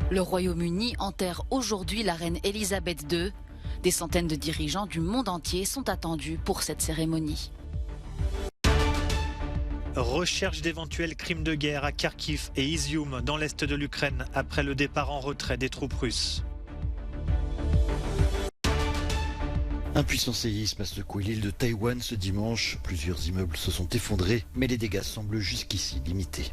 Le Royaume-Uni enterre aujourd'hui la reine Elisabeth II. Des centaines de dirigeants du monde entier sont attendus pour cette cérémonie. Recherche d'éventuels crimes de guerre à Kharkiv et Izium dans l'est de l'Ukraine après le départ en retrait des troupes russes. Un puissant séisme a secoué l'île de Taïwan ce dimanche. Plusieurs immeubles se sont effondrés, mais les dégâts semblent jusqu'ici limités.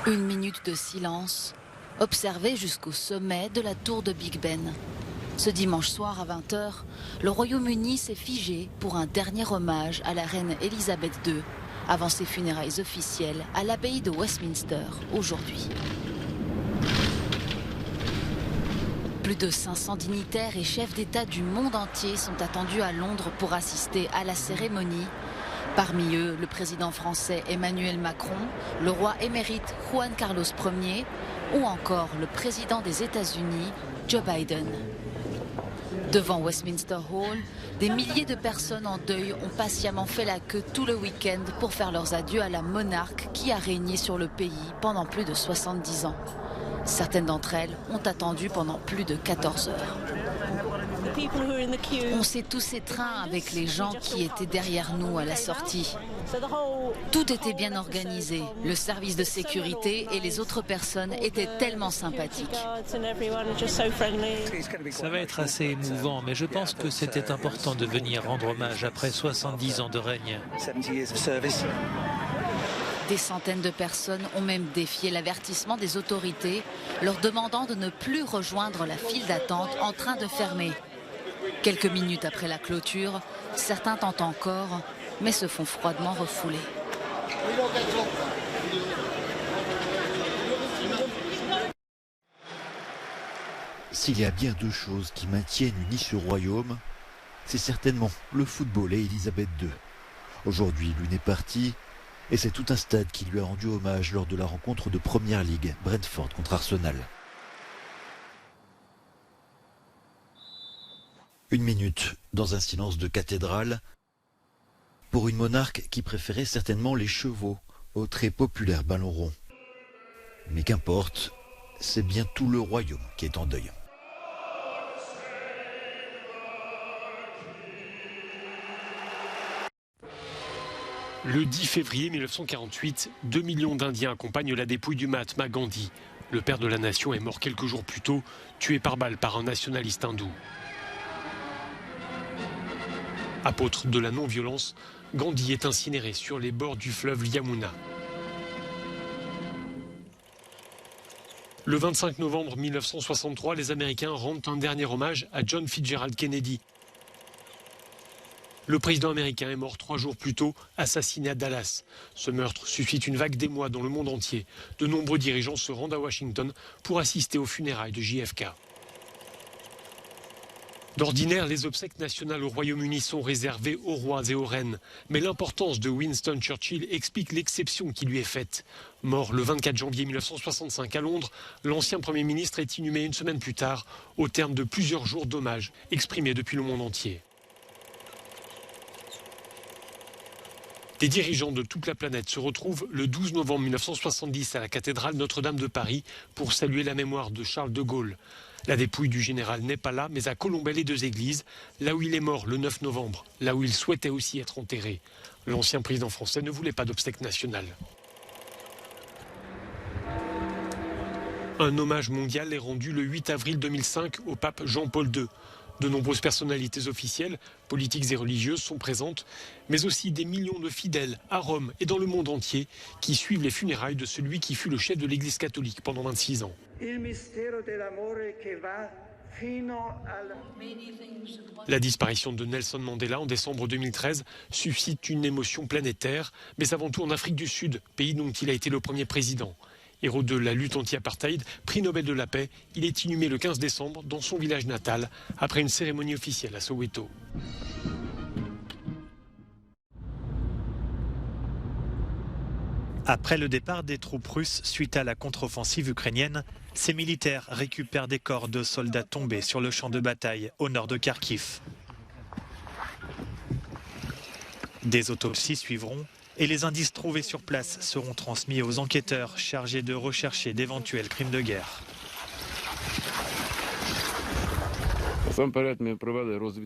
Une minute de silence, observée jusqu'au sommet de la tour de Big Ben. Ce dimanche soir à 20 h, le Royaume-Uni s'est figé pour un dernier hommage à la reine Elisabeth II avant ses funérailles officielles à l'abbaye de Westminster aujourd'hui. Plus de 500 dignitaires et chefs d'État du monde entier sont attendus à Londres pour assister à la cérémonie. Parmi eux, le président français Emmanuel Macron, le roi émérite Juan Carlos Ier ou encore le président des États-Unis, Joe Biden. Devant Westminster Hall, des milliers de personnes en deuil ont patiemment fait la queue tout le week-end pour faire leurs adieux à la monarque qui a régné sur le pays pendant plus de 70 ans. Certaines d'entre elles ont attendu pendant plus de 14 heures. On s'est tous étreints avec les gens qui étaient derrière nous à la sortie. Tout était bien organisé. Le service de sécurité et les autres personnes étaient tellement sympathiques. Ça va être assez émouvant, mais je pense que c'était important de venir rendre hommage après 70 ans de règne. Des centaines de personnes ont même défié l'avertissement des autorités, leur demandant de ne plus rejoindre la file d'attente en train de fermer. Quelques minutes après la clôture, certains tentent encore, mais se font froidement refouler. S'il y a bien deux choses qui maintiennent unis ce royaume, c'est certainement le football et Elisabeth II. Aujourd'hui, l'une est partie, et c'est tout un stade qui lui a rendu hommage lors de la rencontre de Première Ligue, Brentford contre Arsenal. Une minute dans un silence de cathédrale pour une monarque qui préférait certainement les chevaux au très populaire ballon rond. Mais qu'importe, c'est bien tout le royaume qui est en deuil. Le 10 février 1948, 2 millions d'Indiens accompagnent la dépouille du Mahatma Gandhi. Le père de la nation est mort quelques jours plus tôt, tué par balle par un nationaliste hindou. Apôtre de la non-violence, Gandhi est incinéré sur les bords du fleuve Yamuna. Le 25 novembre 1963, les Américains rendent un dernier hommage à John Fitzgerald Kennedy. Le président américain est mort 3 jours plus tôt, assassiné à Dallas. Ce meurtre suscite une vague d'émoi dans le monde entier. De nombreux dirigeants se rendent à Washington pour assister aux funérailles de JFK. D'ordinaire, les obsèques nationales au Royaume-Uni sont réservées aux rois et aux reines. Mais l'importance de Winston Churchill explique l'exception qui lui est faite. Mort le 24 janvier 1965 à Londres, l'ancien Premier ministre est inhumé une semaine plus tard, au terme de plusieurs jours d'hommage exprimés depuis le monde entier. Des dirigeants de toute la planète se retrouvent le 12 novembre 1970 à la cathédrale Notre-Dame de Paris pour saluer la mémoire de Charles de Gaulle. La dépouille du général n'est pas là, mais à Colombey-les-Deux-Églises, là où il est mort le 9 novembre, là où il souhaitait aussi être enterré. L'ancien président français ne voulait pas d'obsèques nationales. Un hommage mondial est rendu le 8 avril 2005 au pape Jean-Paul II. De nombreuses personnalités officielles, politiques et religieuses sont présentes, mais aussi des millions de fidèles à Rome et dans le monde entier qui suivent les funérailles de celui qui fut le chef de l'Église catholique pendant 26 ans. La disparition de Nelson Mandela en décembre 2013 suscite une émotion planétaire, mais avant tout en Afrique du Sud, pays dont il a été le premier président. Héros de la lutte anti-apartheid, prix Nobel de la paix, il est inhumé le 15 décembre dans son village natal, après une cérémonie officielle à Soweto. Après le départ des troupes russes suite à la contre-offensive ukrainienne, ces militaires récupèrent des corps de soldats tombés sur le champ de bataille au nord de Kharkiv. Des autopsies suivront et les indices trouvés sur place seront transmis aux enquêteurs chargés de rechercher d'éventuels crimes de guerre.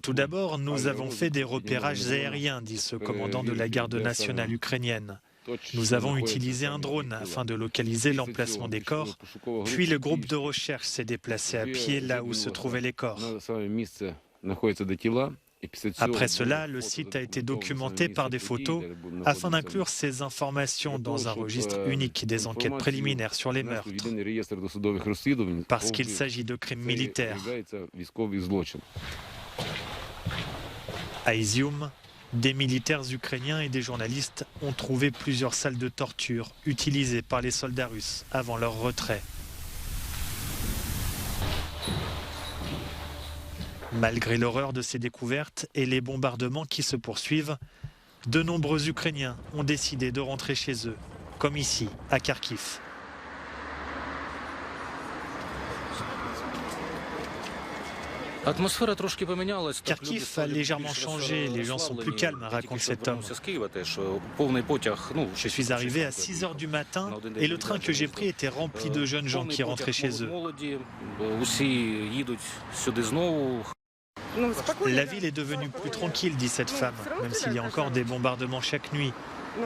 Tout d'abord, nous avons fait des repérages aériens, dit ce commandant de la garde nationale ukrainienne. Nous avons utilisé un drone afin de localiser l'emplacement des corps, puis le groupe de recherche s'est déplacé à pied là où se trouvaient les corps. Après cela, le site a été documenté par des photos afin d'inclure ces informations dans un registre unique des enquêtes préliminaires sur les meurtres, parce qu'il s'agit de crimes militaires. À Izium, des militaires ukrainiens et des journalistes ont trouvé plusieurs salles de torture utilisées par les soldats russes avant leur retrait. Malgré l'horreur de ces découvertes et les bombardements qui se poursuivent, de nombreux Ukrainiens ont décidé de rentrer chez eux, comme ici, à Kharkiv. Kharkiv a légèrement changé, les gens sont plus calmes, raconte cet homme. Je suis arrivé à 6 h du matin et le train que j'ai pris était rempli de jeunes gens qui rentraient chez eux. La ville est devenue plus tranquille, dit cette femme, même s'il y a encore des bombardements chaque nuit.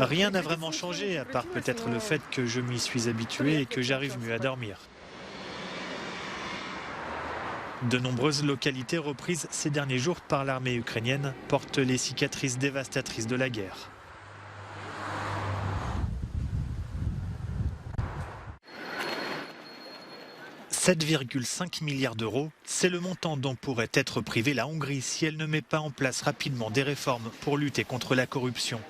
Rien n'a vraiment changé, à part peut-être le fait que je m'y suis habitué et que j'arrive mieux à dormir. De nombreuses localités reprises ces derniers jours par l'armée ukrainienne portent les cicatrices dévastatrices de la guerre. « 7,5 milliards d'euros, c'est le montant dont pourrait être privée la Hongrie si elle ne met pas en place rapidement des réformes pour lutter contre la corruption.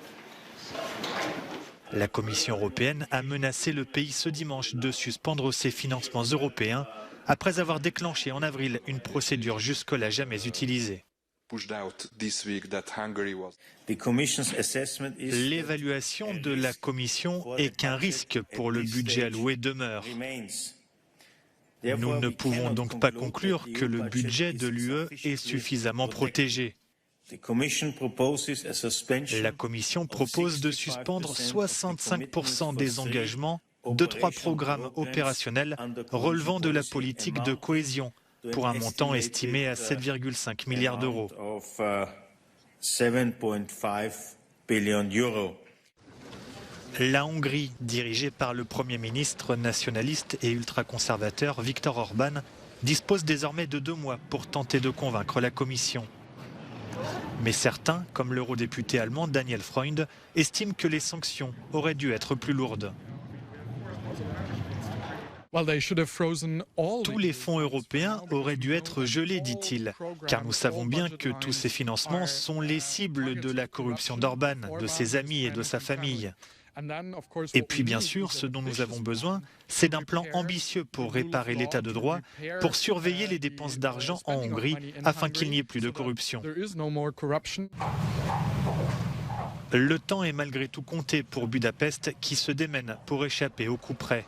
La Commission européenne a menacé le pays ce dimanche de suspendre ses financements européens après avoir déclenché en avril une procédure jusque-là jamais utilisée. L'évaluation de la Commission est qu'un risque pour le budget alloué demeure. Nous ne pouvons donc pas conclure que le budget de l'UE est suffisamment protégé. La Commission propose de suspendre 65% des engagements de 3 programmes opérationnels relevant de la politique de cohésion pour un montant estimé à 7,5 milliards d'euros. La Hongrie, dirigée par le Premier ministre nationaliste et ultra-conservateur Viktor Orban, dispose désormais de 2 mois pour tenter de convaincre la Commission. Mais certains, comme l'eurodéputé allemand Daniel Freund, estiment que les sanctions auraient dû être plus lourdes. Tous les fonds européens auraient dû être gelés, dit-il, car nous savons bien que tous ces financements sont les cibles de la corruption d'Orban, de ses amis et de sa famille. Et puis bien sûr, ce dont nous avons besoin, c'est d'un plan ambitieux pour réparer l'état de droit, pour surveiller les dépenses d'argent en Hongrie afin qu'il n'y ait plus de corruption. Le temps est malgré tout compté pour Budapest qui se démène pour échapper au coup près.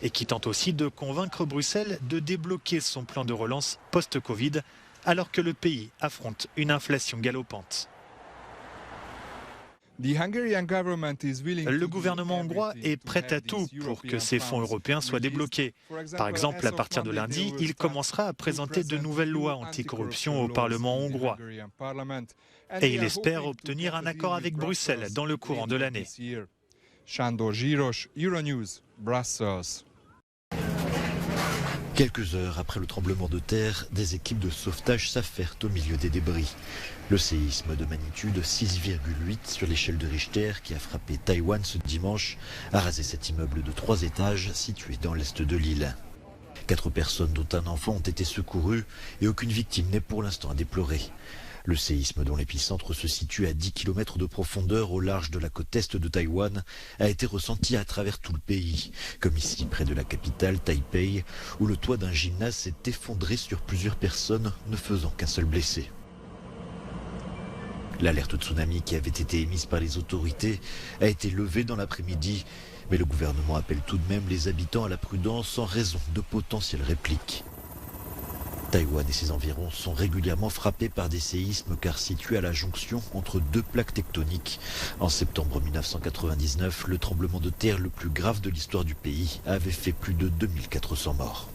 Et qui tente aussi de convaincre Bruxelles de débloquer son plan de relance post-Covid alors que le pays affronte une inflation galopante. Le gouvernement hongrois est prêt à tout pour que ces fonds européens soient débloqués. Par exemple, à partir de lundi, il commencera à présenter de nouvelles lois anticorruption au Parlement hongrois. Et il espère obtenir un accord avec Bruxelles dans le courant de l'année. Quelques heures après le tremblement de terre, des équipes de sauvetage s'affairent au milieu des débris. Le séisme de magnitude 6,8 sur l'échelle de Richter qui a frappé Taïwan ce dimanche a rasé cet immeuble de 3 étages situé dans l'est de l'île. 4 personnes dont un enfant ont été secourues et aucune victime n'est pour l'instant à déplorer. Le séisme dont l'épicentre se situe à 10 km de profondeur au large de la côte est de Taïwan a été ressenti à travers tout le pays, comme ici près de la capitale Taipei, où le toit d'un gymnase s'est effondré sur plusieurs personnes, ne faisant qu'un seul blessé. L'alerte tsunami qui avait été émise par les autorités a été levée dans l'après-midi, mais le gouvernement appelle tout de même les habitants à la prudence en raison de potentielles répliques. Taïwan et ses environs sont régulièrement frappés par des séismes car situés à la jonction entre deux plaques tectoniques. En septembre 1999, le tremblement de terre le plus grave de l'histoire du pays avait fait plus de 2400 morts.